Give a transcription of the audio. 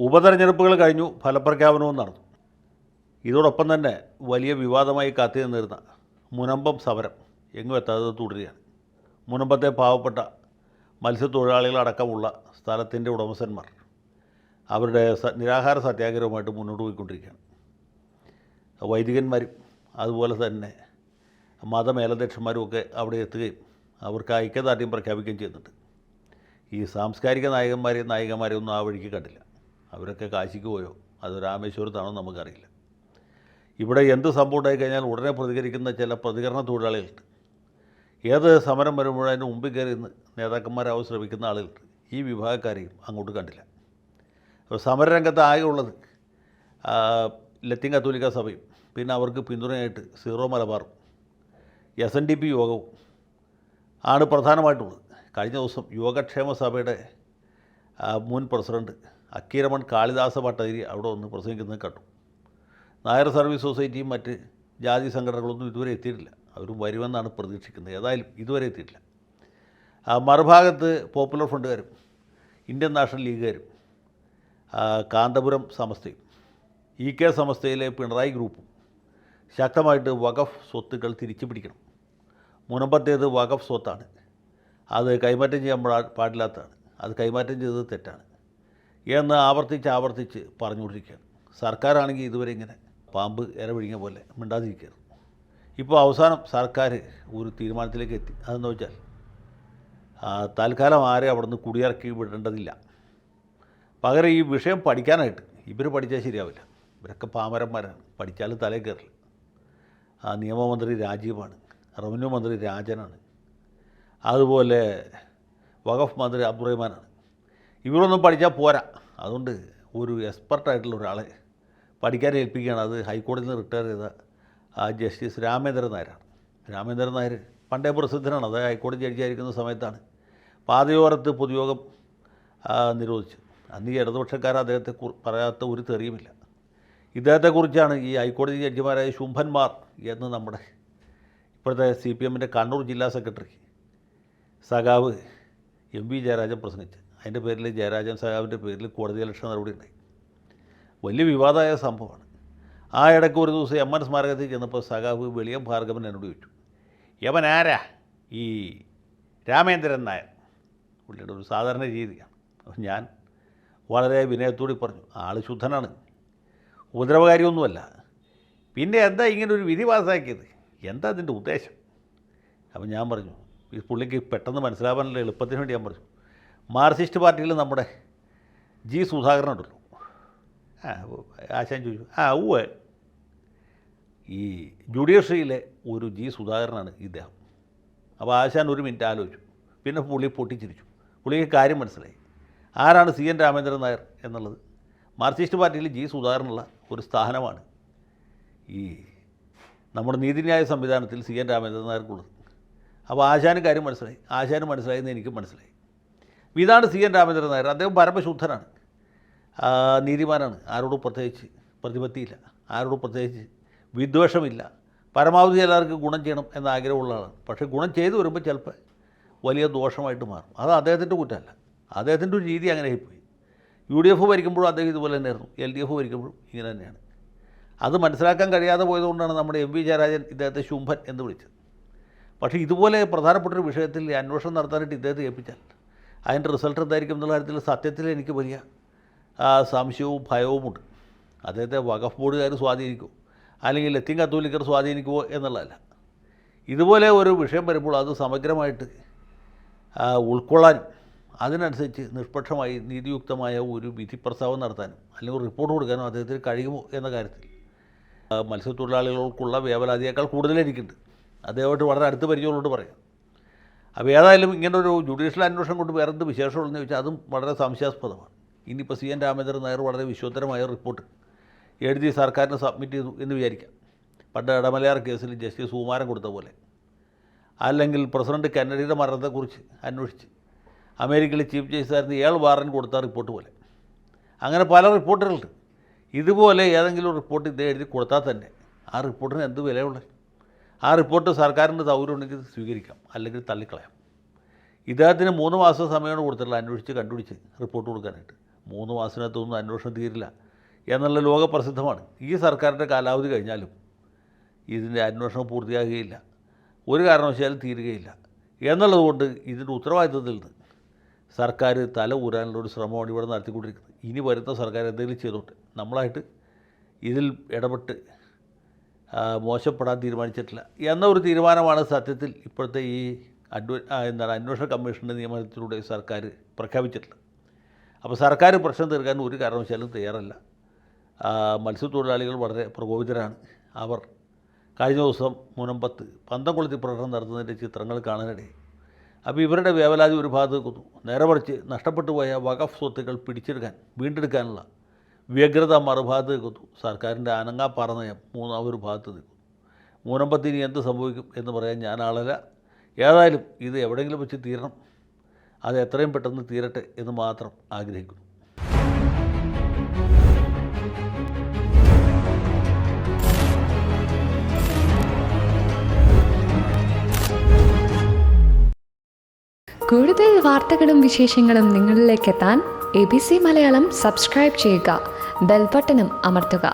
ഉപതെരഞ്ഞെടുപ്പുകൾ കഴിഞ്ഞു, ഫലപ്രഖ്യാപനവും നടന്നു. ഇതോടൊപ്പം തന്നെ വലിയ വിവാദമായി കാത്തുനിന്നിരുന്ന മുനമ്പം സമരം എങ്ങും എത്താതെ തുടരുകയാണ്. മുനമ്പത്തെ പാവപ്പെട്ട മത്സ്യത്തൊഴിലാളികളടക്കമുള്ള സ്ഥലത്തിൻ്റെ ഉടമസ്ഥന്മാർ അവരുടെ നിരാഹാര സത്യാഗ്രഹവുമായിട്ട് മുന്നോട്ട് പോയിക്കൊണ്ടിരിക്കുകയാണ്. വൈദികന്മാരും അതുപോലെ തന്നെ മതമേലധ്യക്ഷന്മാരുമൊക്കെ അവിടെ എത്തുകയും അവർക്ക് ഐക്യദാർഢ്യം പ്രഖ്യാപിക്കുകയും ചെയ്യുന്നുണ്ട്. ഈ സാംസ്കാരിക നായകന്മാരെയും നായികമാരെയും ഒന്നും ആ വഴിക്ക് കണ്ടില്ല. അവരൊക്കെ കാശിക്ക് പോയോ അത് രാമേശ്വരത്താണോ നമുക്കറിയില്ല. ഇവിടെ എന്ത് സംഭവം ഉണ്ടായിക്കഴിഞ്ഞാൽ ഉടനെ പ്രതികരിക്കുന്ന ചില പ്രതികരണ തൊഴിലാളികളുണ്ട്. ഏത് സമരം വരുമ്പോഴും അതിന് മുമ്പിൽ കയറി ഇന്ന് നേതാക്കന്മാരാവാൻ ശ്രമിക്കുന്ന ആളുകളുണ്ട്. ഈ വിഭാഗക്കാരെയും അങ്ങോട്ട് കണ്ടില്ല. അപ്പോൾ സമരരംഗത്ത് ആകെ ഉള്ളത് ലത്തീൻ കത്തോലിക്ക സഭയും പിന്നെ അവർക്ക് പിന്തുണയായിട്ട് സീറോ മലബാറും SNDP യോഗവും ആണ് പ്രധാനമായിട്ടുള്ളത്. കഴിഞ്ഞ ദിവസം യോഗക്ഷേമ സഭയുടെ മുൻ പ്രസിഡന്റ് അക്കീരമൺ കാളിദാസ ഭട്ടതിരി അവിടെ ഒന്ന് പ്രസംഗിക്കുന്നത് കണ്ടു. നായർ സർവീസ് സൊസൈറ്റിയും മറ്റ് ജാതി സംഘടനകളൊന്നും ഇതുവരെ എത്തിയിട്ടില്ല. അവർ വരുമെന്നാണ് പ്രതീക്ഷിക്കുന്നത്. ഏതായാലും ഇതുവരെ എത്തിയിട്ടില്ല. മറുഭാഗത്ത് പോപ്പുലർ ഫ്രണ്ടുകാരും ഇന്ത്യൻ നാഷണൽ ലീഗുകാരും കാന്തപുരം സമസ്തയും EK സമസ്തയിലെ പിണറായി ഗ്രൂപ്പും ശക്തമായിട്ട് വഖഫ് സ്വത്തുക്കൾ തിരിച്ചു പിടിക്കണം, മുനമ്പത്തേത് വഖഫ് സ്വത്താണ്, അത് കൈമാറ്റം ചെയ്യാൻ പാടില്ലാത്തതാണ്, അത് കൈമാറ്റം ചെയ്തത് തെറ്റാണ് എന്ന് ആവർത്തിച്ച് പറഞ്ഞുകൊണ്ടിരിക്കുകയാണ്. സർക്കാരാണെങ്കിൽ ഇതുവരെ ഇങ്ങനെ പാമ്പ് ഇര വിഴുങ്ങിയ പോലെ മിണ്ടാതിരിക്കുകയാണ്. ഇപ്പോൾ അവസാനം സർക്കാർ ഒരു തീരുമാനത്തിലേക്ക് എത്തി. അതെന്ന് വെച്ചാൽ തൽക്കാലം ആരെ അവിടെ നിന്ന് കുടിയിറക്കി വിടേണ്ടതില്ല. പകരം ഈ വിഷയം പഠിക്കാനായിട്ട് ഇവർ പഠിച്ചാൽ ശരിയാവില്ല. ഇവരൊക്കെ പാമരന്മാരാണ്, പഠിച്ചാലും തലയിൽ കയറില്ല. നിയമമന്ത്രി രാജീവാണ്, റവന്യൂ മന്ത്രി രാജനാണ്, അതുപോലെ വഖഫ് മന്ത്രി അബ്ദുറഹ്മാനാണ്. ഇവരൊന്നും പഠിച്ചാൽ പോരാ. അതുകൊണ്ട് ഒരു എക്സ്പെർട്ടായിട്ടുള്ള ഒരാളെ പഠിക്കാൻ ഏൽപ്പിക്കുകയാണ്. അത് ഹൈക്കോടതിയിൽ നിന്ന് റിട്ടയർ ചെയ്ത ജസ്റ്റിസ് രാമേന്ദ്രൻ നായരാണ്. രാമേന്ദ്രൻ നായർ പണ്ടേ പ്രസിദ്ധനാണ്. അത് ഹൈക്കോടതി ജഡ്ജിയായിരിക്കുന്ന സമയത്താണ് പാതയോരത്ത് പൊതുയോഗം നിരോധിച്ചത്. അന്ന് ഈ ഇടതുപക്ഷക്കാർ അദ്ദേഹത്തെ പറയാത്ത ഒരു തെറിയുമില്ല. ഇദ്ദേഹത്തെക്കുറിച്ചാണ് ഈ ഹൈക്കോടതി ജഡ്ജിമാരായ ശുംഭന്മാർ എന്ന് നമ്മുടെ ഇപ്പോഴത്തെ CPMൻ്റെ കണ്ണൂർ ജില്ലാ സെക്രട്ടറി സഖാവ് MV ജയരാജൻ പ്രസംഗിച്ച്. അതിൻ്റെ പേരിൽ ജയരാജൻ സഖാവിൻ്റെ പേരിൽ കോടതിയലക്ഷ്യ നടപടി ഉണ്ടായി. വലിയ വിവാദമായ സംഭവമാണ്. ആ ഇടയ്ക്ക് ഒരു ദിവസം MN സ്മാരകത്തിൽ ചെന്നപ്പോൾ സഖാവ് വെളിയം ഭാർഗവൻ എന്നോട് ചോദിച്ചു, യവൻ ആരാ ഈ രാമേന്ദ്രൻ നായർ? പുള്ളിയുടെ ഒരു സാധാരണ രീതിയാണ്. ഞാൻ വളരെ വിനയത്തോടെ പറഞ്ഞു, ആൾ ശുദ്ധനാണ്, ഉപദ്രവകാരിയൊന്നുമല്ല. പിന്നെ എന്താ ഇങ്ങനെ ഒരു വിധി പാസ്സാക്കിയത്? എന്താ അതിൻ്റെ ഉദ്ദേശം? അപ്പോൾ ഞാൻ പറഞ്ഞു, ഈ പുള്ളിക്ക് പെട്ടെന്ന് മനസ്സിലാവാനുള്ള എളുപ്പത്തിന് വേണ്ടി ഞാൻ പറഞ്ഞു, മാർക്സിസ്റ്റ് പാർട്ടിയിൽ നമ്മുടെ G സുധാകരനുണ്ടല്ലോ. ആശാൻ ചോദിച്ചു, ഉവ്വ്, ഈ ജുഡീഷ്യറിയിലെ ഒരു G സുധാകരനാണ് ഇദ്ദേഹം. അപ്പോൾ ആശാൻ ഒരു മിനിറ്റ് ആലോചിച്ചു. പിന്നെ പുള്ളി പൊട്ടിച്ചിരിച്ചു. പുള്ളിക്ക് കാര്യം മനസ്സിലായി. ആരാണ് CN രാമേന്ദ്രൻ നായർ എന്നുള്ളത്? മാർക്സിസ്റ്റ് പാർട്ടിയിൽ G സുധാകരനുള്ള ഒരു സ്ഥാനമാണ് ഈ നമ്മുടെ നീതിന്യായ സംവിധാനത്തിൽ CN രാമേന്ദ്രൻ നായർക്കുള്ളത്. അപ്പോൾ ആശാന് കാര്യം മനസ്സിലായി, ആശാന് മനസ്സിലായെന്ന് എനിക്കും മനസ്സിലായി. ഇതാണ് CN രാമേന്ദ്രൻ നായർ. അദ്ദേഹം പരമശുദ്ധനാണ്, നീതിമാനാണ്, ആരോടും പ്രത്യേകിച്ച് പ്രതിപത്തിയില്ല, ആരോടും പ്രത്യേകിച്ച് വിദ്വേഷമില്ല, പരമാവധി എല്ലാവർക്കും ഗുണം ചെയ്യണം എന്ന ആഗ്രഹമുള്ള ആളാണ്. പക്ഷേ ഗുണം ചെയ്തു വരുമ്പോൾ ചിലപ്പോൾ വലിയ ദോഷമായിട്ട് മാറും. അത് അദ്ദേഹത്തിൻ്റെ കുറ്റമല്ല, അദ്ദേഹത്തിൻ്റെ ഒരു രീതി അങ്ങനെ ആയിപ്പോയി. UDF ഭരിക്കുമ്പോഴും അദ്ദേഹം ഇതുപോലെ തന്നെയായിരുന്നു, LDF ഭരിക്കുമ്പോഴും ഇങ്ങനെ തന്നെയാണ്. അത് മനസ്സിലാക്കാൻ കഴിയാതെ പോയതുകൊണ്ടാണ് നമ്മുടെ MV ജയരാജൻ ഇദ്ദേഹത്തെ ശുംഭൻ എന്ന് വിളിച്ചത്. പക്ഷേ ഇതുപോലെ പ്രധാനപ്പെട്ടൊരു വിഷയത്തിൽ അന്വേഷണം നടത്താനായിട്ട് ഇദ്ദേഹത്തെ ഏൽപ്പിച്ചാൽ അതിൻ്റെ റിസൾട്ട് എന്തായിരിക്കും എന്നുള്ള കാര്യത്തിൽ സത്യത്തിൽ എനിക്ക് വലിയ സംശയവും ഭയവുമുണ്ട്. അദ്ദേഹത്തെ വഖഫ് ബോർഡുകാർ സ്വാധീനിക്കുമോ അല്ലെങ്കിൽ ലത്തീൻ കത്തോലിക്കർ സ്വാധീനിക്കുമോ എന്നുള്ളതല്ല. ഇതുപോലെ ഒരു വിഷയം വരുമ്പോൾ അത് സമഗ്രമായിട്ട് ഉൾക്കൊള്ളാനും അതിനനുസരിച്ച് നിഷ്പക്ഷമായി നീതിയുക്തമായ ഒരു വിധി പ്രസ്താവം നടത്താനും അല്ലെങ്കിൽ ഒരു റിപ്പോർട്ട് കൊടുക്കാനും അദ്ദേഹത്തിന് കഴിയുമോ എന്ന കാര്യത്തിൽ മത്സ്യത്തൊഴിലാളികൾക്കുള്ള വേവലാതിയേക്കാൾ കൂടുതൽ എനിക്കുണ്ട്. അദ്ദേഹമായിട്ട് വളരെ അടുത്ത് പരിചയമുള്ളതുകൊണ്ട് പറയാം. അപ്പോൾ ഏതായാലും ഇങ്ങനൊരു ജുഡീഷ്യൽ അന്വേഷണം കൊണ്ട് വേറെ എന്ത് വിശേഷമുള്ളതെന്ന് ചോദിച്ചാൽ അതും വളരെ സംശയാസ്പദമാണ്. ഇനിയിപ്പോൾ CN രാമേന്ദ്രൻ നായർ വളരെ വിശ്വസ്തരമായ റിപ്പോർട്ട് എഴുതി സർക്കാരിന് സബ്മിറ്റ് ചെയ്തു എന്ന് വിചാരിക്കാം. പണ്ട് ഇടമലയാർ കേസിൽ ജസ്റ്റിസ് സുകുമാരൻ കൊടുത്ത പോലെ, അല്ലെങ്കിൽ പ്രസിഡന്റ് കെന്നഡിയുടെ മരണത്തെക്കുറിച്ച് അന്വേഷിച്ച് അമേരിക്കയിലെ ചീഫ് ജസ്റ്റിസായിരുന്ന ഏൾ വാറൻ കൊടുത്ത റിപ്പോർട്ട് പോലെ. അങ്ങനെ പല റിപ്പോർട്ടുകളുണ്ട്. ഇതുപോലെ ഏതെങ്കിലും റിപ്പോർട്ട് ഇതേ എഴുതി കൊടുത്താൽ തന്നെ ആ റിപ്പോർട്ടിന് എന്ത് വിലയുള്ളത്? ആ റിപ്പോർട്ട് സർക്കാരിൻ്റെ സൗകര്യം ഉണ്ടെങ്കിൽ സ്വീകരിക്കാം, അല്ലെങ്കിൽ തള്ളിക്കളയാം. ഇദ്ദേഹത്തിന് 3 മാസം സമയമാണ് കൊടുത്തിട്ടുള്ള അന്വേഷിച്ച് കണ്ടുപിടിച്ച് റിപ്പോർട്ട് കൊടുക്കാനായിട്ട്. 3 മാസത്തിനകത്തൊന്നും അന്വേഷണം തീരില്ല എന്നുള്ള ലോകപ്രസിദ്ധമാണ്. ഈ സർക്കാരിൻ്റെ കാലാവധി കഴിഞ്ഞാലും ഇതിൻ്റെ അന്വേഷണം പൂർത്തിയാകുകയില്ല, ഒരു കാരണവശാലും തീരുകയില്ല എന്നുള്ളതുകൊണ്ട് ഇതിൻ്റെ ഉത്തരവാദിത്വത്തിൽ നിന്ന് സർക്കാർ തല ഊരാനുള്ളൊരു ശ്രമമാണ് ഇവിടെ നടത്തിക്കൊണ്ടിരിക്കുന്നത്. ഇനി വരുന്ന സർക്കാർ എന്തെങ്കിലും ചെയ്തോട്ടെ, നമ്മളായിട്ട് ഇതിൽ ഇടപെട്ട് മോശപ്പെടാൻ തീരുമാനിച്ചിട്ടില്ല എന്ന ഒരു തീരുമാനമാണ് സത്യത്തിൽ ഇപ്പോഴത്തെ ഈ അന്വേഷണ കമ്മീഷൻ്റെ നിയമനത്തിലൂടെ സർക്കാർ പ്രഖ്യാപിച്ചിട്ടുള്ളത്. അപ്പോൾ സർക്കാർ പ്രശ്നം തീർക്കാൻ ഒരു കാരണവശാലും തയ്യാറല്ല. മത്സ്യത്തൊഴിലാളികൾ വളരെ പ്രകോപിതരാണ്. അവർ കഴിഞ്ഞ ദിവസം മുനമ്പത്ത് പന്തംകൊളുത്തി പ്രകടനം നടത്തുന്നതിൻ്റെ ചിത്രങ്ങൾ കാണാനിടയായി. അപ്പോൾ ഇവരുടെ വേവലാതി ഒരു ഭാഗത്ത് നിൽക്കുന്നു, നേരെ മറിച്ച് നഷ്ടപ്പെട്ടു പോയ വഖഫ് സ്വത്തുക്കൾ വീണ്ടെടുക്കാനുള്ള വ്യഗ്രത മറുഭാഗത്ത് നിൽക്കുന്നു. സർക്കാരിൻ്റെ അനങ്ങാപ്പാറ നയം ഒരു ഭാഗത്ത് നിൽക്കുന്നു. മുനമ്പത്ത് ഇനി എന്ത് സംഭവിക്കും എന്ന് പറയാൻ ഞാൻ ആളല്ല. ഏതായാലും ഇത് എവിടെയെങ്കിലും വെച്ച് തീരണം, അത് എത്രയും പെട്ടെന്ന് തീരട്ടെ എന്ന് മാത്രം ആഗ്രഹിക്കുന്നു. കൂടുതൽ വാർത്തകളും വിശേഷങ്ങളും നിങ്ങളിലേക്ക് എത്താൻ ABC മലയാളം സബ്സ്ക്രൈബ് ചെയ്യുക, ബെൽ ബട്ടണും അമർത്തുക.